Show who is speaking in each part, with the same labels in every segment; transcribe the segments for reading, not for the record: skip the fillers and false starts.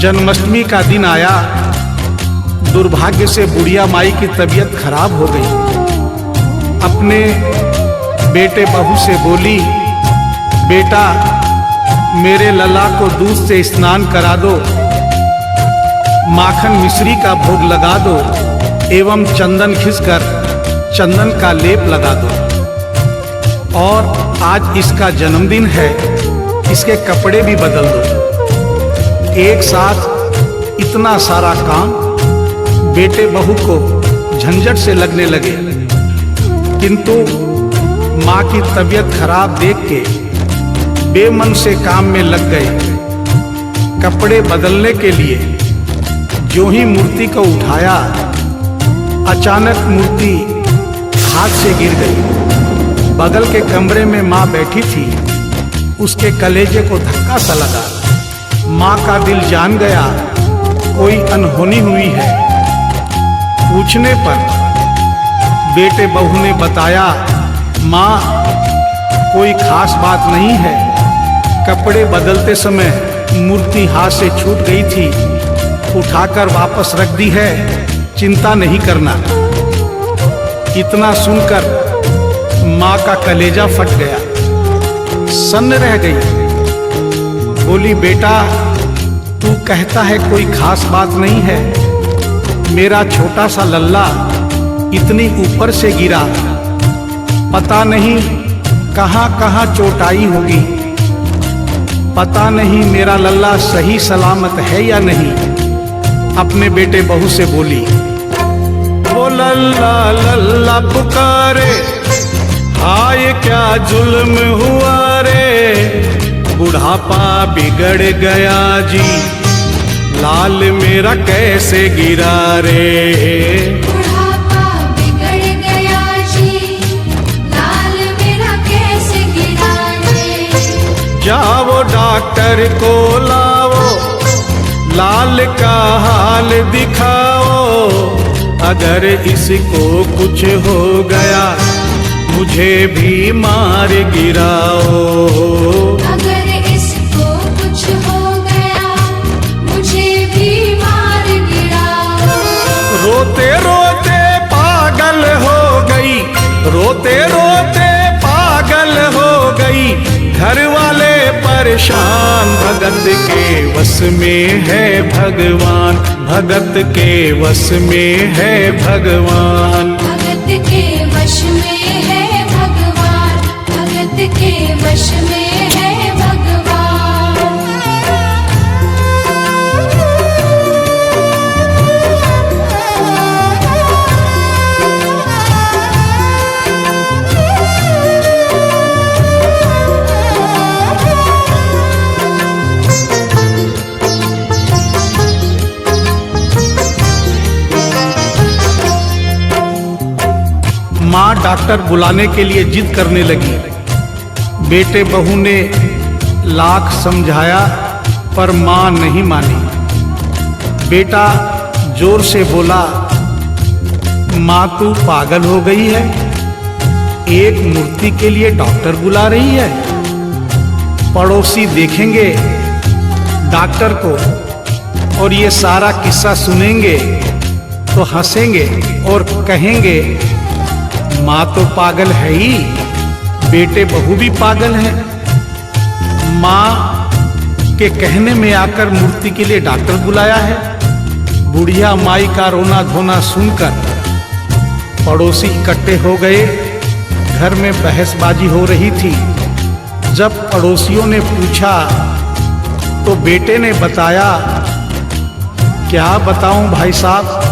Speaker 1: जन्माष्टमी का दिन आया। दुर्भाग्य से बुढ़िया माई की तबीयत खराब हो गई। अपने बेटे बहू से बोली, बेटा मेरे लला को दूध से स्नान करा दो, माखन मिश्री का भोग लगा दो एवं चंदन घिसकर चंदन का लेप लगा दो। और आज इसका जन्मदिन है, इसके कपड़े भी बदल दो। एक साथ इतना सारा काम बेटे बहू को झंझट से लगने लगे, किंतु माँ की तबीयत खराब देख के बेमन से काम में लग गए। कपड़े बदलने के लिए जो ही मूर्ति को उठाया, अचानक मूर्ति हाथ से गिर गई। बगल के कमरे में माँ बैठी थी, उसके कलेजे को धक्का सा लगा। माँ का दिल जान गया कोई अनहोनी हुई है। पूछने पर बेटे बहू ने बताया, माँ कोई खास बात नहीं है, कपड़े बदलते समय मूर्ति हाथ से छूट गई थी, उठाकर वापस रख दी है, चिंता नहीं करना। इतना सुनकर माँ का कलेजा फट गया, सन्न रह गई। बोली, बेटा तू कहता है कोई खास बात नहीं है, मेरा छोटा सा लल्ला इतनी ऊपर से गिरा, पता नहीं कहाँ कहाँ चोट आई होगी, पता नहीं मेरा लल्ला सही सलामत है या नहीं। अपने बेटे बहू से बोली, वो लल्ला लल्ला पुकारे, हाय क्या जुल्म हुआ रे, बुढ़ापा बिगड़ गया जी, लाल मेरा कैसे गिरा रे।
Speaker 2: बुढ़ापा बिगड़ गया जी, लाल मेरा कैसे गिरा रे।
Speaker 1: जाओ डॉक्टर को लाओ, लाल का हाल दिखाओ, अगर इसको कुछ हो गया मुझे भी मार गिराओ।
Speaker 2: अगर इसको कुछ हो गया मुझे भी मार गिराओ।
Speaker 1: रोते रोते पागल हो गई, रोते रोते पागल हो गई, घर वाले परेशान, भगत के वश में है भगवान, भगत के वश में है भगवान।
Speaker 2: भगत के वश में है भगवान, भगत के वश में है भगवान।
Speaker 1: माँ डॉक्टर बुलाने के लिए जिद करने लगी। बेटे बहू ने लाख समझाया पर माँ नहीं मानी। बेटा जोर से बोला, माँ तू पागल हो गई है, एक मूर्ति के लिए डॉक्टर बुला रही है। पड़ोसी देखेंगे डॉक्टर को और ये सारा किस्सा सुनेंगे तो हंसेंगे और कहेंगे माँ तो पागल है ही, बेटे बहू भी पागल है। माँ के कहने में आकर मूर्ति के लिए डॉक्टर बुलाया है। बुढ़िया माई का रोना धोना सुनकर पड़ोसी इकट्ठे हो गए। घर में बहसबाजी हो रही थी। जब पड़ोसियों ने पूछा तो बेटे ने बताया, क्या बताऊं भाई साहब,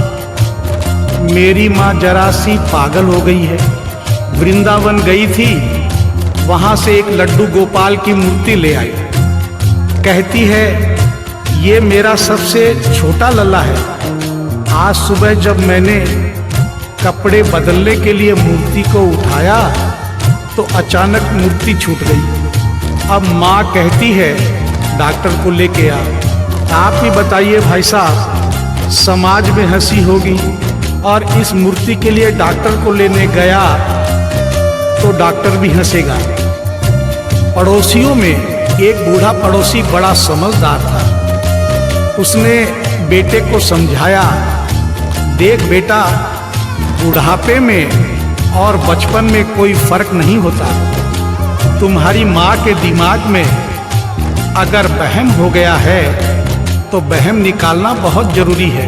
Speaker 1: मेरी माँ जरा सी पागल हो गई है। वृंदावन गई थी, वहां से एक लड्डू गोपाल की मूर्ति ले आई। कहती है ये मेरा सबसे छोटा लल्ला है। आज सुबह जब मैंने कपड़े बदलने के लिए मूर्ति को उठाया तो अचानक मूर्ति छूट गई। अब माँ कहती है डॉक्टर को लेके आ। आप ही बताइए भाई साहब, समाज में हंसी होगी और इस मूर्ति के लिए डॉक्टर को लेने गया तो डॉक्टर भी हंसेगा। पड़ोसियों में एक बूढ़ा पड़ोसी बड़ा समझदार था। उसने बेटे को समझाया, देख बेटा, बुढ़ापे में और बचपन में कोई फर्क नहीं होता। तुम्हारी माँ के दिमाग में अगर वहम हो गया है तो वहम निकालना बहुत जरूरी है।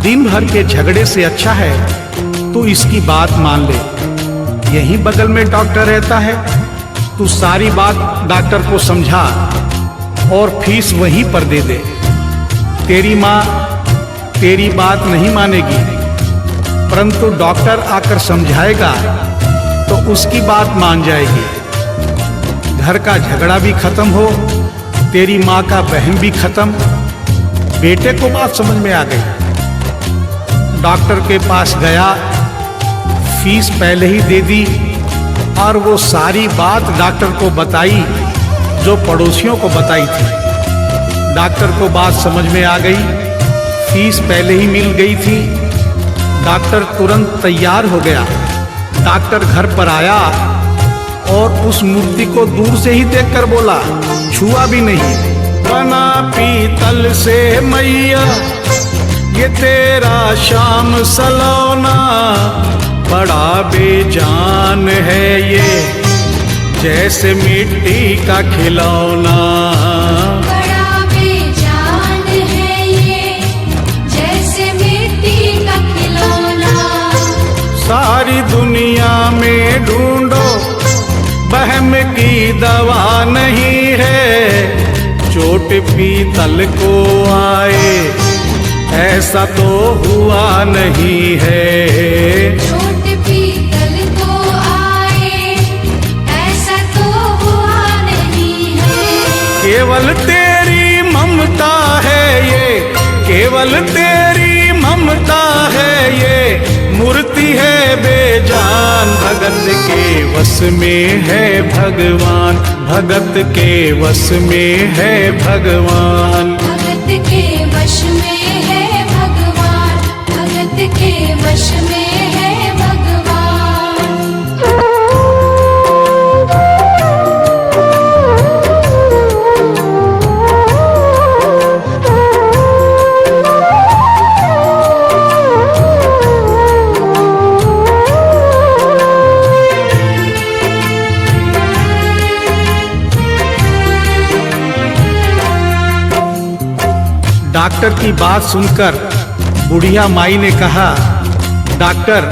Speaker 1: दिन भर के झगड़े से अच्छा है तू इसकी बात मान ले। यहीं बगल में डॉक्टर रहता है, तू सारी बात डॉक्टर को समझा और फीस वहीं पर दे दे। तेरी माँ तेरी बात नहीं मानेगी, परंतु डॉक्टर आकर समझाएगा तो उसकी बात मान जाएगी। घर का झगड़ा भी खत्म हो, तेरी माँ का वहम भी खत्म। बेटे को बात समझ में आ गई। डॉक्टर के पास गया, फीस पहले ही दे दी और वो सारी बात डॉक्टर को बताई जो पड़ोसियों को बताई थी। डॉक्टर को बात समझ में आ गई, फीस पहले ही मिल गई थी। डॉक्टर तुरंत तैयार हो गया। डॉक्टर घर पर आया और उस मूर्ति को दूर से ही देखकर बोला, छुआ भी नहीं। बना पीतल से मैया ये तेरा शाम सलोना, बड़ा बेजान है ये जैसे मिट्टी का खिलौना।
Speaker 2: बड़ा बेजान है ये जैसे मिट्टी का खिलौना।
Speaker 1: सारी दुनिया में ढूंढो वहम की दवा नहीं है, चोट पीतल को आए ऐसा तो हुआ नहीं है।
Speaker 2: चोट पीतल को आए ऐसा तो हुआ नहीं है।
Speaker 1: केवल तेरी ममता है ये, केवल तेरी ममता है ये, मूर्ति है बेजान। भगत के वश में है भगवान, भगत के वश में है भगवान।
Speaker 2: भगत के वश में है भगवान, भगत के वश में है भगवान।
Speaker 1: डॉक्टर की बात सुनकर बुढ़िया माई ने कहा, डॉक्टर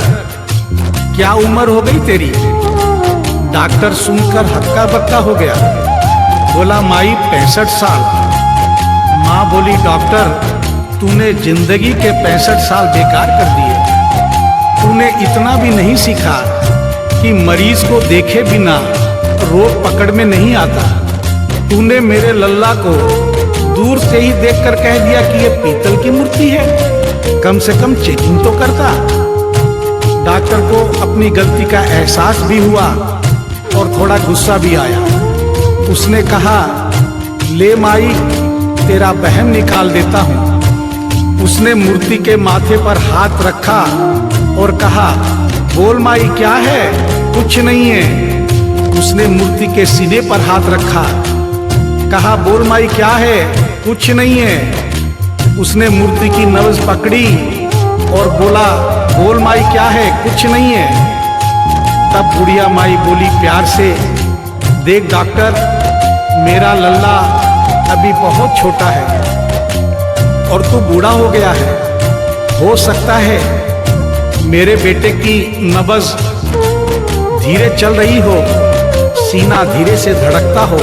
Speaker 1: क्या उम्र हो गई तेरी? डॉक्टर सुनकर हक्का बक्का हो गया, बोला माई 65 साल। माँ बोली, डॉक्टर तूने जिंदगी के 65 साल बेकार कर दिए। तूने इतना भी नहीं सीखा कि मरीज को देखे बिना रोग पकड़ में नहीं आता। तूने मेरे लल्ला को दूर से ही देखकर कह दिया कि ये पीतल की मूर्ति है, कम से कम चेकिंग तो करता। डॉक्टर को अपनी गलती का एहसास भी हुआ और थोड़ा गुस्सा भी आया। उसने कहा, ले माई तेरा वहम निकाल देता हूँ। उसने मूर्ति के माथे पर हाथ रखा और कहा, बोल माई क्या है? कुछ नहीं है। उसने मूर्ति के सीने पर हाथ रखा, कहा, बोल माई क्या है? कुछ नहीं है। उसने मूर्ति की नब्ज पकड़ी और बोला, बोल माई क्या है? कुछ नहीं है। तब बुढ़िया माई बोली प्यार से, देख डॉक्टर, मेरा लल्ला अभी बहुत छोटा है और तू बूढ़ा हो गया है। हो सकता है मेरे बेटे की नब्ज धीरे चल रही हो, सीना धीरे से धड़कता हो,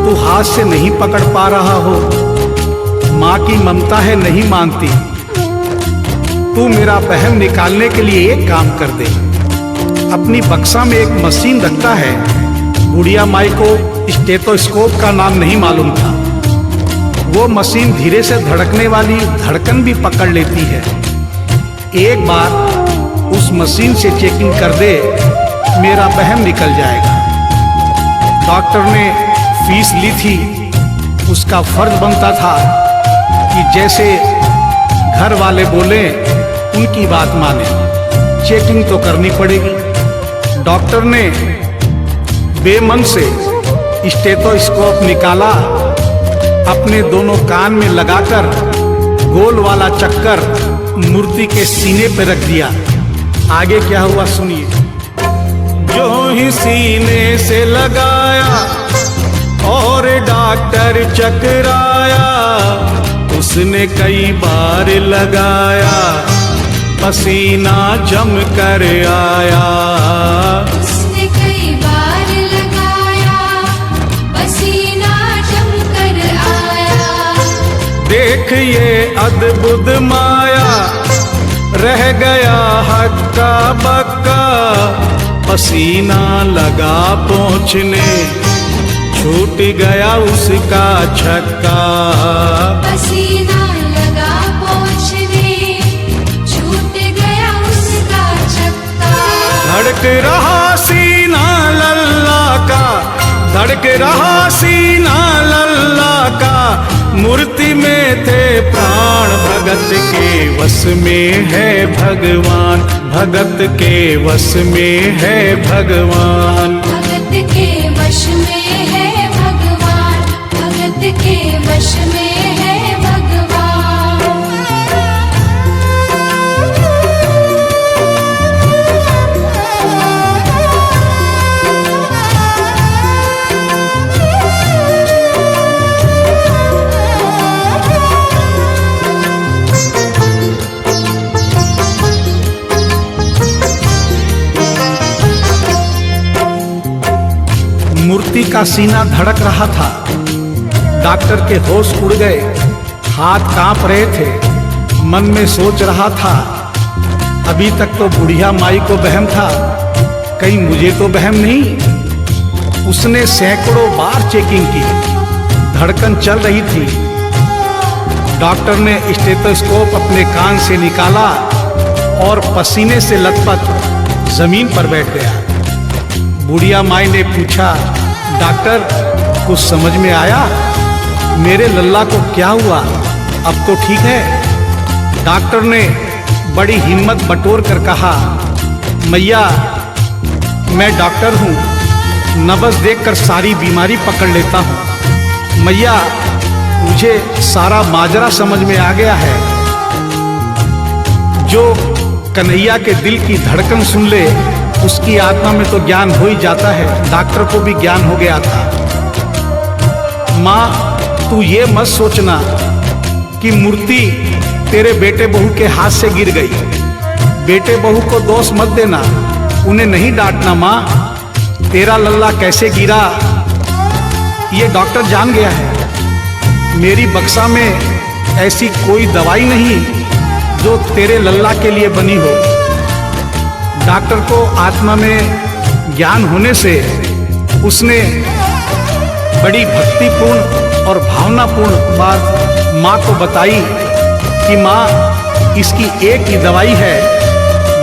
Speaker 1: तू हाथ से नहीं पकड़ पा रहा हो, माँ की ममता है नहीं मानती। तू मेरा वहम निकालने के लिए एक काम कर दे। अपनी बक्सा में एक मशीन रखता है। बुढ़िया माई को स्टेथोस्कोप का नाम नहीं मालूम था। वो मशीन धीरे से धड़कने वाली धड़कन भी पकड़ लेती है। एक बार उस मशीन से चेकिंग कर दे, मेरा वहम निकल जाएगा। डॉक्टर ने फीस ली थी, उसका फर्ज बनता था कि जैसे घर वाले बोले उनकी बात माने। चेकिंग तो करनी पड़ेगी। डॉक्टर ने बेमन से स्टेथोस्कोप निकाला, अपने दोनों कान में लगाकर गोल वाला चक्कर मूर्ति के सीने पे रख दिया। आगे क्या हुआ सुनिए। जो ही सीने से लगाया और डॉक्टर चकराया, उसने कई बार लगाया, पसीना जम कर आया।
Speaker 2: उसने कई बार लगाया, पसीना जम कर आया।
Speaker 1: देख ये अद्भुत माया, रह गया हक्का बक्का, पसीना लगा पहुँचने, छूट गया उसका छक्का।
Speaker 2: पसीना लगा पहुँचने, छूट गया उसका छक्का।
Speaker 1: धड़क रहा सीना लल्ला का, धड़क रहा सीना लल्ला का, मूर्ति में थे प्राण, भगत के वश में है भगवान, भगत के वश में है भगवान।
Speaker 2: भगत के वश में है भगवान, भगत के वश में है भगवान।
Speaker 1: मूर्ति का सीना धड़क रहा था। डॉक्टर के होश उड़ गए, हाथ कांप रहे थे। मन में सोच रहा था, अभी तक तो बुढ़िया माई को वहम था, कहीं मुझे तो वहम नहीं। उसने सैकड़ों बार चेकिंग की, धड़कन चल रही थी। डॉक्टर ने स्टेथोस्कोप अपने कान से निकाला और पसीने से लथपथ जमीन पर बैठ गया। बुढ़िया माई ने पूछा, डॉक्टर कुछ समझ में आया? मेरे लल्ला को क्या हुआ? अब तो ठीक है? डॉक्टर ने बड़ी हिम्मत बटोर कर कहा, मैया मैं डॉक्टर हूँ, नब्ज देखकर सारी बीमारी पकड़ लेता हूँ। मैया मुझे सारा माजरा समझ में आ गया है। जो कन्हैया के दिल की धड़कन सुन ले, उसकी आत्मा में तो ज्ञान हो ही जाता है। डॉक्टर को भी ज्ञान हो गया था। माँ तू ये मत सोचना कि मूर्ति तेरे बेटे बहू के हाथ से गिर गई। बेटे बहू को दोष मत देना, उन्हें नहीं डांटना। माँ तेरा लल्ला कैसे गिरा ये डॉक्टर जान गया है। मेरी बक्सा में ऐसी कोई दवाई नहीं जो तेरे लल्ला के लिए बनी हो। डॉक्टर को आत्मा में ज्ञान होने से उसने बड़ी भक्तिपूर्ण और भावनापूर्ण बात माँ को बताई कि माँ इसकी एक ही दवाई है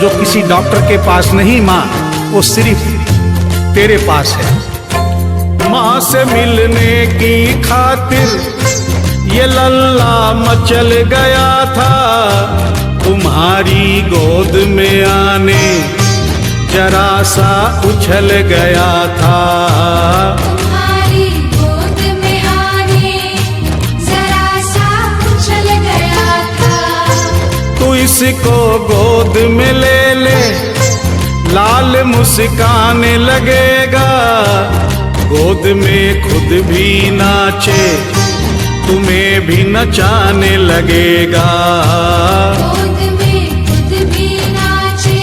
Speaker 1: जो किसी डॉक्टर के पास नहीं, माँ वो सिर्फ तेरे पास है। माँ से मिलने की खातिर ये लल्ला मचल गया था, तुम्हारी गोद में आने जरा सा उछल गया था।
Speaker 2: तुम्हारी गोद में आने जरा सा उछल गया था।
Speaker 1: तू इसको गोद में ले ले, लाल मुस्काने लगेगा। गोद में खुद भी नाचे, तुम्हें भी नचाने लगेगा।
Speaker 2: गोद में खुद भी नाचे,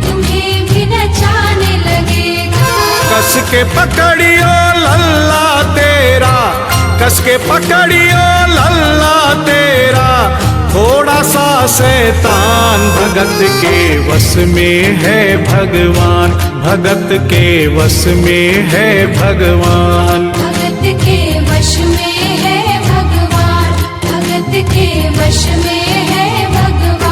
Speaker 2: तुम्हें भी नचाने लगेगा।
Speaker 1: कस के पकड़ियो लल्ला तेरा, कस के पकड़ियो लल्ला तेरा, थोड़ा सा शैतान भगत के वश में है भगवान, भगत के वश में है भगवान।
Speaker 2: भगत के वश में है भगवान, भगत के वश में है भगवान।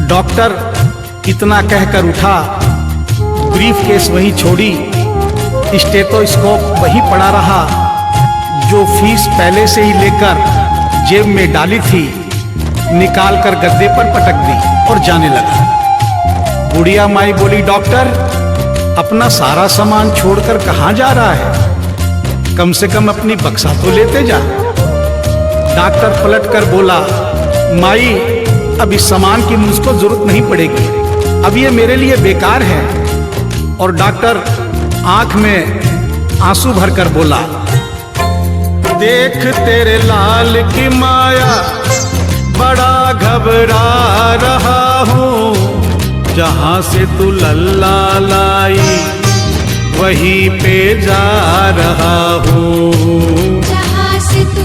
Speaker 1: डॉक्टर इतना कहकर उठा, ब्रीफ केस वहीं छोड़ी, स्टेथोस्कोप वहीं पड़ा रहा, जो फीस पहले से ही लेकर जेब में डाली थी निकाल कर गद्दे पर पटक दी और जाने लगा। बुढ़िया माई बोली, डॉक्टर अपना सारा सामान छोड़कर कहाँ जा रहा है? कम से कम अपनी बक्सा तो लेते जा। डॉक्टर पलट कर बोला, माई अब इस सामान की मुझको जरूरत नहीं पड़ेगी, अब ये मेरे लिए बेकार है। और डॉक्टर आंख में आंसू भरकर बोला, देख तेरे लाल की माया बड़ा घबरा रहा हूँ, जहाँ से तू लल्ला लाई वहीं पे जा रहा हूँ,
Speaker 2: जहाँ से तू